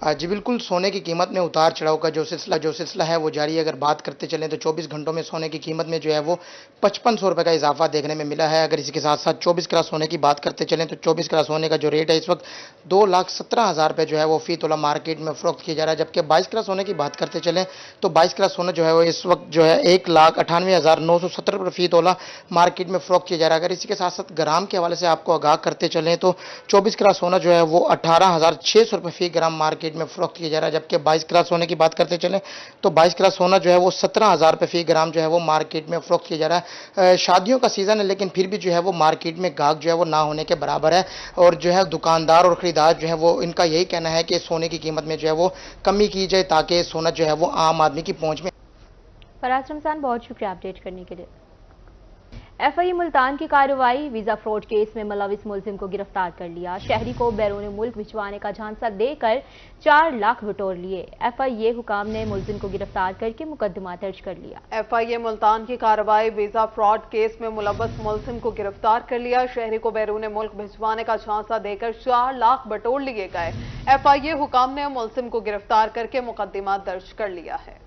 جی بالکل، سونے کی قیمت میں اتار چڑھاؤ کا جو سلسلہ ہے وہ جاری ہے۔ اگر بات کرتے چلیں تو 24 گھنٹوں میں سونے کی قیمت میں جو ہے وہ 5500 روپے کا اضافہ دیکھنے میں ملا ہے۔ اگر اسی کے ساتھ ساتھ 24 کرا سونے کی بات کرتے چلیں تو 24 کرا سونے کا جو ریٹ ہے اس وقت 2,17,000 روپے جو ہے وہ فی تولہ مارکیٹ میں فروخت کیا جا رہا ہے، جبکہ 22 کرا سونے کی بات کرتے چلیں تو 22 کرا سونا جو ہے وہ اس وقت جو ہے 1,98,970 روپے فی تولہ مارکیٹ میں فروخت کیا جا رہا ہے۔ اگر اسی کے ساتھ ساتھ گرام کے حوالے سے آپ کو آگاہ کرتے چلیں تو 24 کرا سونا جو ہے وہ 18,600 روپے فی گرام مارکیٹ میں فروخت کیا جا رہا ہے، جبکہ 22 کرا سونے کی بات کرتے چلیں تو 22 کرا سونا جو ہے وہ 17,000 روپے فی گرام جو ہے وہ مارکیٹ میں فروخت کیا جا رہا ہے۔ شادیوں کا سیزن ہے لیکن پھر بھی جو ہے وہ مارکیٹ میں گاہک جو ہے وہ نہ ہونے کے برابر ہے، اور جو ہے دکاندار اور خریدار جو ہے وہ ان کا یہی کہنا ہے کہ سونے کی قیمت میں جو ہے وہ کمی کی جائے تاکہ سونا جو ہے وہ عام آدمی کی پہنچ میں۔ فراز رمضان، بہت شکریہ اپڈیٹ کرنے کے لیے۔ ایف آئی اے ملتان کی کارروائی، ویزا فراڈ کیس میں ملوث ملزم کو گرفتار کر لیا۔ شہری کو بیرون ملک بھجوانے کا جھانسا دے کر 4 لاکھ بٹور لیے۔ ایف آئی اے حکام نے ملزم کو گرفتار کر کے مقدمہ درج کر لیا۔ ایف آئی اے ملتان کی کارروائی، ویزا فراڈ کیس میں ملوث ملزم کو گرفتار کر لیا۔ شہری کو بیرون ملک بھجوانے کا جھانسا دے کر 4 لاکھ بٹور لیے گئے۔ ایف آئی اے حکام نے ملزم کو گرفتار کر کے مقدمہ درج کر لیا ہے۔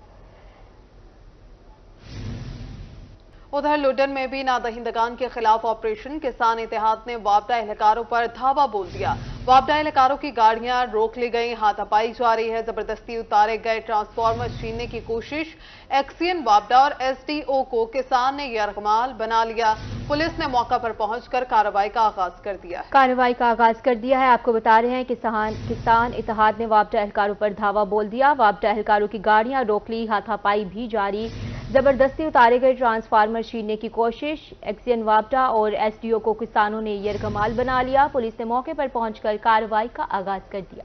ادھر لوڈن میں بھی نادہندگان کے خلاف آپریشن، کسان اتحاد نے وابڈہ اہلکاروں پر دھاوا بول دیا۔ وابڈہ اہلکاروں کی گاڑیاں روک لی گئیں، ہاتھا پائی جاری ہے، زبردستی اتارے گئے ٹرانسفارمر چھیننے کی کوشش۔ ایکسین وابڈہ اور ایس ڈی او کو کسان نے یرغمال بنا لیا۔ پولیس نے موقع پر پہنچ کر کارروائی کا آغاز کر دیا ہے۔ آپ کو بتا رہے ہیں کہ کسان اتحاد نے وابڈہ اہلکاروں پر دھاوا بول دیا۔ وابڈہ اہلکاروں کی گاڑیاں روک لی، ہاتھا پائی بھی جاری، زبردستی اتارے گئے ٹرانسفارمر چھیننے کی کوشش۔ ایکسین وابڈہ اور ایس ڈی او کو کسانوں نے یرغمال بنا لیا۔ پولیس نے موقع پر پہنچ کر کارروائی کا آغاز کر دیا۔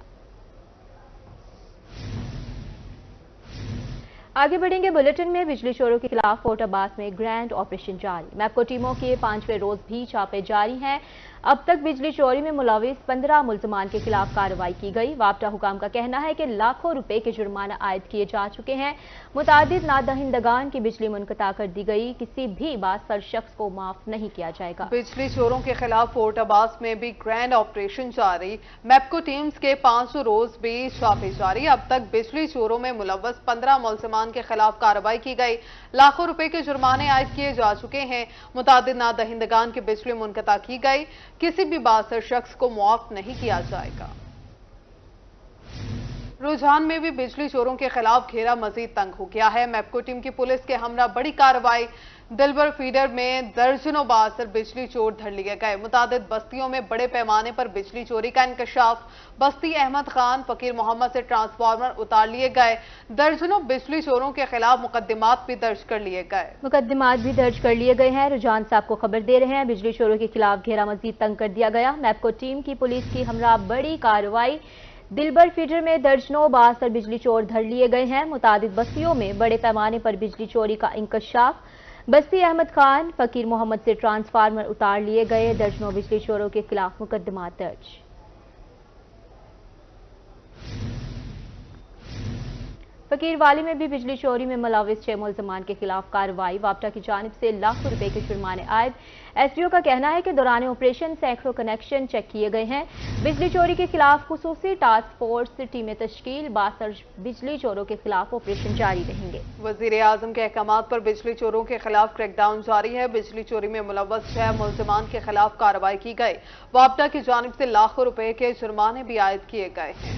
آگے بڑھیں گے بلیٹن میں۔ بجلی چوروں کے خلاف فورٹ عباس میں گرینڈ آپریشن جاری۔ میپکو ٹیموں کے 5ویں روز بھی چھاپے جاری ہیں۔ اب تک بجلی چوری میں ملوث 15 ملزمان کے خلاف کارروائی کی گئی۔ وابڈہ حکام کا کہنا ہے کہ لاکھوں روپے کے جرمانہ عائد کیے جا چکے ہیں۔ متعدد نادہندگان کی بجلی منقطع کر دی گئی۔ کسی بھی باز پر شخص کو معاف نہیں کیا جائے گا۔ بجلی چوروں کے خلاف فورٹ عباس میں بھی گرینڈ آپریشن جاری۔ میپکو ٹیمز کے 5 روز بھی چھاپے جاری۔ اب تک بجلی چوروں میں ملوث 15 ملزمان کے خلاف کارروائی کی گئی۔ لاکھوں روپے کے جرمانے عائد کیے جا چکے ہیں۔ متعدد نادہندگان کی بجلی منقطع کی گئی۔ کسی بھی بااثر شخص کو معاف نہیں کیا جائے گا۔ رجحان میں بھی بجلی چوروں کے خلاف گھیرا مزید تنگ ہو گیا ہے۔ میپکو ٹیم کی پولیس کے ہمراہ بڑی کارروائی۔ دلبر فیڈر میں درجنوں بااثر بجلی چور دھر لیے گئے۔ متعدد بستیوں میں بڑے پیمانے پر بجلی چوری کا انکشاف۔ بستی احمد خان فقیر محمد سے ٹرانسفارمر اتار لیے گئے۔ درجنوں بجلی چوروں کے خلاف مقدمات بھی درج کر لیے گئے ہیں۔ رجحان صاحب کو خبر دے رہے ہیں، بجلی چوروں کے خلاف گھیرا مزید تنگ کر دیا گیا۔ میپکو ٹیم کی پولیس کی ہمراہ بڑی کارروائی۔ دلبر فیڈر میں درجنوں بااثر بجلی چور دھر لیے گئے ہیں۔ متعدد بستیوں میں بڑے پیمانے پر بجلی چوری کا انکشاف۔ بستی احمد خان فقیر محمد سے ٹرانسفارمر اتار لیے گئے۔ درجنوں بجلی چوروں کے خلاف مقدمات درج۔ فقیر والی میں بھی بجلی چوری میں ملوث 6 ملزمان کے خلاف کارروائی۔ وابڈہ کی جانب سے لاکھوں روپے کے جرمانے عائد۔ ایس ڈی او کا کہنا ہے کہ دوران آپریشن سینکڑوں کنیکشن چیک کیے گئے ہیں۔ بجلی چوری کے خلاف خصوصی ٹاسک فورس ٹیمیں تشکیل۔ بااثر بجلی چوروں کے خلاف آپریشن جاری رہیں گے۔ وزیر اعظم کے احکامات پر بجلی چوروں کے خلاف کریک ڈاؤن جاری ہے۔ بجلی چوری میں ملوث 6 ملزمان کے خلاف کارروائی کی گئی۔ وابڈہ کی جانب سے لاکھوں روپے کے جرمانے بھی عائد کیے گئے ہیں۔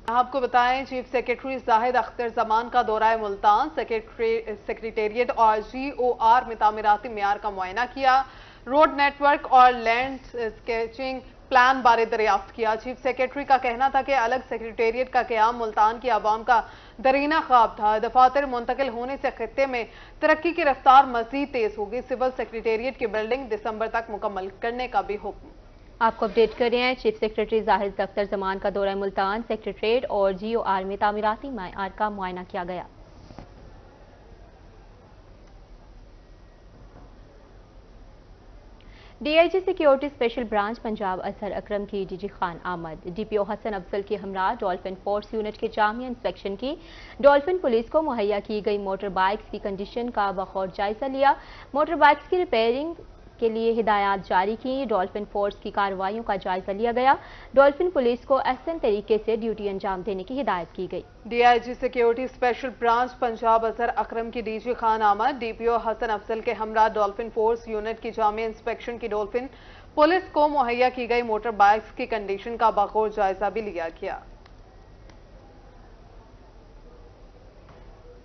آپ کو بتائیں، چیف سیکریٹری زاہد اختر زمان کا دورہ ملتان، سیکریٹریٹ اور جی او آر میں تعمیراتی معیار کا معائنہ کیا، روڈ نیٹ ورک اور لینڈ اسکیچنگ پلان بارے دریافت کیا۔ چیف سیکریٹری کا کہنا تھا کہ الگ سیکریٹریٹ کا قیام ملتان کی عوام کا درینہ خواب تھا۔ دفاتر منتقل ہونے سے خطے میں ترقی کی رفتار مزید تیز ہوگی۔ سول سیکریٹریٹ کی بلڈنگ دسمبر تک مکمل کرنے کا بھی حکم۔ آپ کو اپڈیٹ کر رہے ہیں، چیف سیکریٹری زاہد اختر زمان کا دورہ ملتان، سیکریٹریٹ اور جی او آر میں تعمیراتی معیار کا معائنہ کیا گیا۔ D I G security special branch Punjab Azhar Akram کی ڈی جی خان آمد۔ ڈی پی او حسن افضل کے ہمراہ ڈولفن فورس یونٹ کے جامع انسپیکشن کی۔ ڈولفن پولیس کو مہیا کی گئی موٹر بائکس کی کنڈیشن کا بخور جائزہ لیا۔ موٹر بائکس کی ریپیئرنگ کے لیے ہدایات جاری کی۔ ڈولفن فورس کی کارروائیوں کا جائزہ لیا گیا۔ ڈولفن پولیس کو احسن طریقے سے ڈیوٹی انجام دینے کی ہدایت کی گئی۔ D I G security special branch Punjab Azhar Akram کی ڈی جی خان آمد، ڈی پی او حسن افضل کے ہمراہ ڈولفن فورس یونٹ کی جامع انسپیکشن کی ڈولفن پولیس کو مہیا کی گئی موٹر بائیکس کی کنڈیشن کا بغور جائزہ بھی لیا گیا۔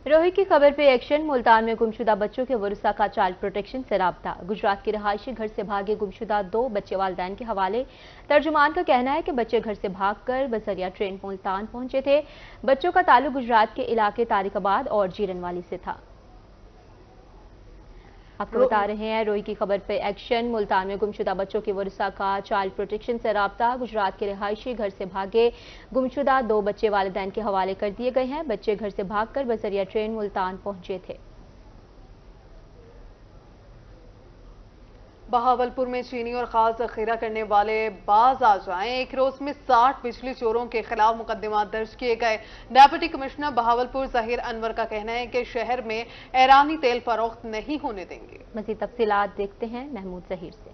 روہی کی خبر پہ ایکشن، ملتان میں گمشدہ بچوں کے ورثاء کا چائلڈ پروٹیکشن سے رابطہ۔ گجرات کے رہائشی گھر سے بھاگے گمشدہ 2 بچے والدین کے حوالے۔ ترجمان کا کہنا ہے کہ بچے گھر سے بھاگ کر بذریعہ ٹرین ملتان پہنچے تھے۔ بچوں کا تعلق گجرات کے علاقے طارق آباد اور جیرن والی سے تھا۔ آپ کو بتا رہے ہیں روہی کی خبر پہ ایکشن، ملتان میں گمشدہ بچوں کے ورثاء کا چائلڈ پروٹیکشن سے رابطہ۔ گجرات کے رہائشی گھر سے بھاگے گمشدہ 2 بچے والدین کے حوالے کر دیے گئے ہیں۔ بچے گھر سے بھاگ کر بذریعہ ٹرین ملتان پہنچے تھے۔ بہاولپور میں چینی اور خاص ذخیرہ کرنے والے باز آ جائیں، ایک روز میں 60 بجلی چوروں کے خلاف مقدمات درج کیے گئے۔ ڈیپٹی کمشنر بہاولپور ظہیر انور کا کہنا ہے کہ شہر میں ایرانی تیل فروخت نہیں ہونے دیں گے۔ مزید تفصیلات دیکھتے ہیں محمود ظہیر سے۔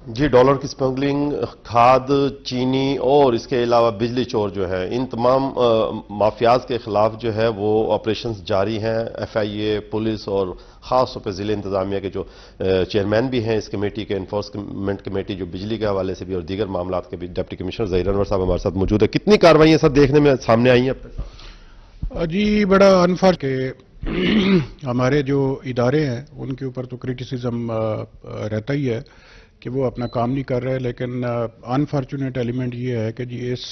جی، ڈالر کی سمگلنگ، کھاد، چینی اور اس کے علاوہ بجلی چور جو ہے، ان تمام مافیاز کے خلاف جو ہے وہ آپریشنز جاری ہیں۔ ایف آئی اے، پولیس اور خاص طور پہ ضلع انتظامیہ کے جو چیئرمین بھی ہیں اس کمیٹی کے، انفورسمنٹ کمیٹی جو بجلی کے حوالے سے بھی اور دیگر معاملات کے بھی، ڈپٹی کمشنر ظہیر انور صاحب ہمارے ساتھ موجود ہے۔ کتنی کارروائیاں سب دیکھنے میں سامنے آئی ہیں اب تک؟ جی، بڑا انفارچ کہ ہمارے جو ادارے ہیں ان کے اوپر تو کریٹیسزم رہتا ہی ہے کہ وہ اپنا کام نہیں کر رہے، لیکن انفارچونیٹ ایلیمنٹ یہ ہے کہ جی اس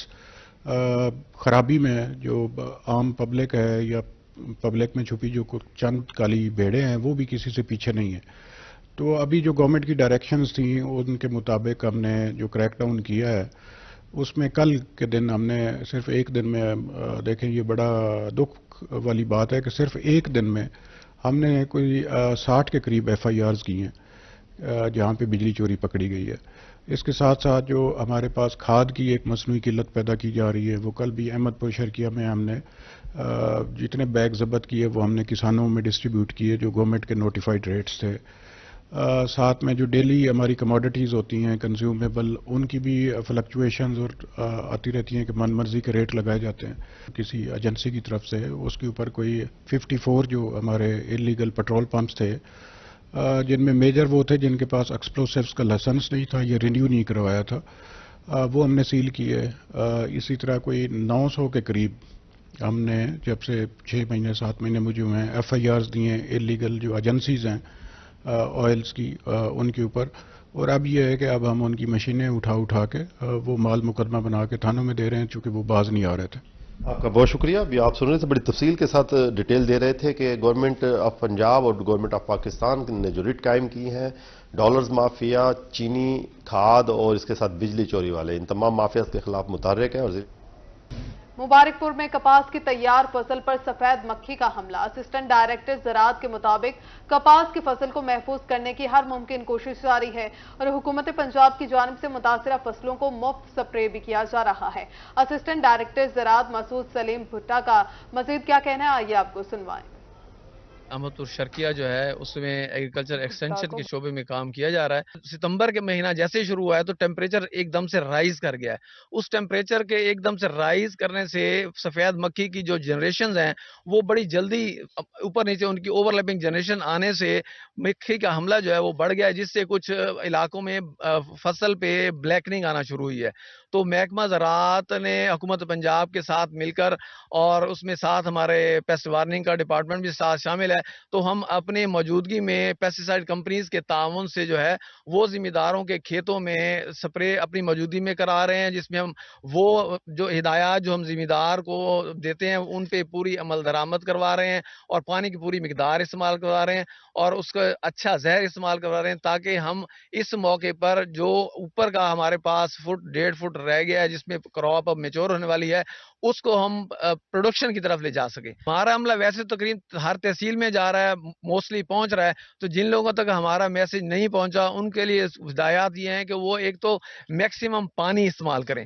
خرابی میں جو عام پبلک ہے یا پبلک میں چھپی جو چند کالی بھیڑیں ہیں وہ بھی کسی سے پیچھے نہیں ہیں۔ تو ابھی جو گورنمنٹ کی ڈائریکشنز تھیں ان کے مطابق ہم نے جو کریک ڈاؤن کیا ہے اس میں کل کے دن ہم نے صرف ایک دن میں دیکھیں، یہ بڑا دکھ والی بات ہے کہ صرف ایک دن میں ہم نے کوئی 60 کے قریب ایف آئی آرز کی ہیں جہاں پہ بجلی چوری پکڑی گئی ہے۔ اس کے ساتھ ساتھ جو ہمارے پاس کھاد کی ایک مصنوعی قلت پیدا کی جا رہی ہے، وہ کل بھی احمد پور شرقیہ میں ہم نے جتنے بیگ ضبط کیے وہ ہم نے کسانوں میں ڈسٹریبیوٹ کیے جو گورنمنٹ کے نوٹیفائڈ ریٹس تھے۔ ساتھ میں جو ڈیلی ہماری کموڈیٹیز ہوتی ہیں کنزیومیبل، ان کی بھی فلکچویشنز اور آتی رہتی ہیں کہ من مرضی کے ریٹ لگائے جاتے ہیں کسی ایجنسی کی طرف سے۔ اس کے اوپر کوئی 54 جو ہمارے انلیگل پیٹرول پمپس تھے جن میں میجر وہ تھے جن کے پاس ایکسپلوسیوز کا لائسنس نہیں تھا، یہ رینیو نہیں کروایا تھا، وہ ہم نے سیل کیے۔ اسی طرح کوئی 900 کے قریب ہم نے جب سے 6 مہینے 7 مہینے مجھے ہوئے ہیں ایف آئی آرز دیے انلیگل جو ایجنسیز ہیں آئلز کی ان کے اوپر۔ اور اب یہ ہے کہ اب ہم ان کی مشینیں اٹھا کے وہ مال مقدمہ بنا کے تھانوں میں دے رہے ہیں چونکہ وہ باز نہیں آ رہے تھے۔ آپ کا بہت شکریہ۔ ابھی آپ سن رہے تھے، بڑی تفصیل کے ساتھ ڈیٹیل دے رہے تھے کہ گورنمنٹ آف پنجاب اور گورنمنٹ آف پاکستان نے جو ریٹ قائم کی ہیں، ڈالرز مافیا، چینی، کھاد اور اس کے ساتھ بجلی چوری والے، ان تمام مافیاز کے خلاف متحرک ہیں۔ اور مبارک پور میں کپاس کی تیار فصل پر سفید مکھی کا حملہ، اسسٹنٹ ڈائریکٹر زراعت کے مطابق کپاس کی فصل کو محفوظ کرنے کی ہر ممکن کوشش جاری ہے اور حکومت پنجاب کی جانب سے متاثرہ فصلوں کو مفت سپرے بھی کیا جا رہا ہے۔ اسسٹنٹ ڈائریکٹر زراعت مسعود سلیم بھٹا کا مزید کیا کہنا ہے، آئیے آپ کو سنوائیں۔ احمد پور شرقیہ جو ہے اس میں ایگریکلچر ایکسٹینشن کے شعبے میں کام کیا جا رہا ہے۔ ستمبر کے مہینہ جیسے ہی شروع ہوا ہے تو ٹیمپریچر ایک دم سے رائز کر گیا ہے۔ اس ٹیمپریچر کے ایک دم سے رائز کرنے سے سفید مکھی کی جو جنریشنز ہیں وہ بڑی جلدی اوپر نیچے ان کی اوور لیپنگ جنریشن آنے سے مکھی کا حملہ جو ہے وہ بڑھ گیا ہے، جس سے کچھ علاقوں میں فصل پہ بلیکننگ آنا شروع ہوئی ہے۔ تو محکمہ زراعت نے حکومت پنجاب کے ساتھ مل کر اور اس میں ساتھ ہمارے پیسٹ وارننگ کا ڈپارٹمنٹ بھی ساتھ شامل ہے، تو ہم اپنے موجودگی میں پیسٹیسائڈ کمپنیز کے تعاون سے جو ہے وہ ذمہ داروں کے کھیتوں میں سپرے اپنی موجودگی میں کرا رہے ہیں، جس میں ہم وہ جو ہدایات جو ہم ذمہ دار کو دیتے ہیں ان پہ پوری عمل درآمد کروا رہے ہیں اور پانی کی پوری مقدار استعمال کروا رہے ہیں اور اس کا اچھا زہر استعمال کروا رہے ہیں، تاکہ ہم اس موقع پر جو اوپر کا ہمارے پاس 1.5 فٹ رہ گیا ہے جس میں کراپ اب میچور ہونے والی ہے، اس کو ہم پروڈکشن کی طرف لے جا سکیں۔ ہمارا عملہ ویسے تقریباً ہر تحصیل میں جا رہا ہے، موسٹلی پہنچ رہا ہے، تو جن لوگوں تک ہمارا میسج نہیں پہنچا ان کے لیے ہدایات یہ ہیں کہ وہ ایک تو میکسیمم پانی استعمال کریں۔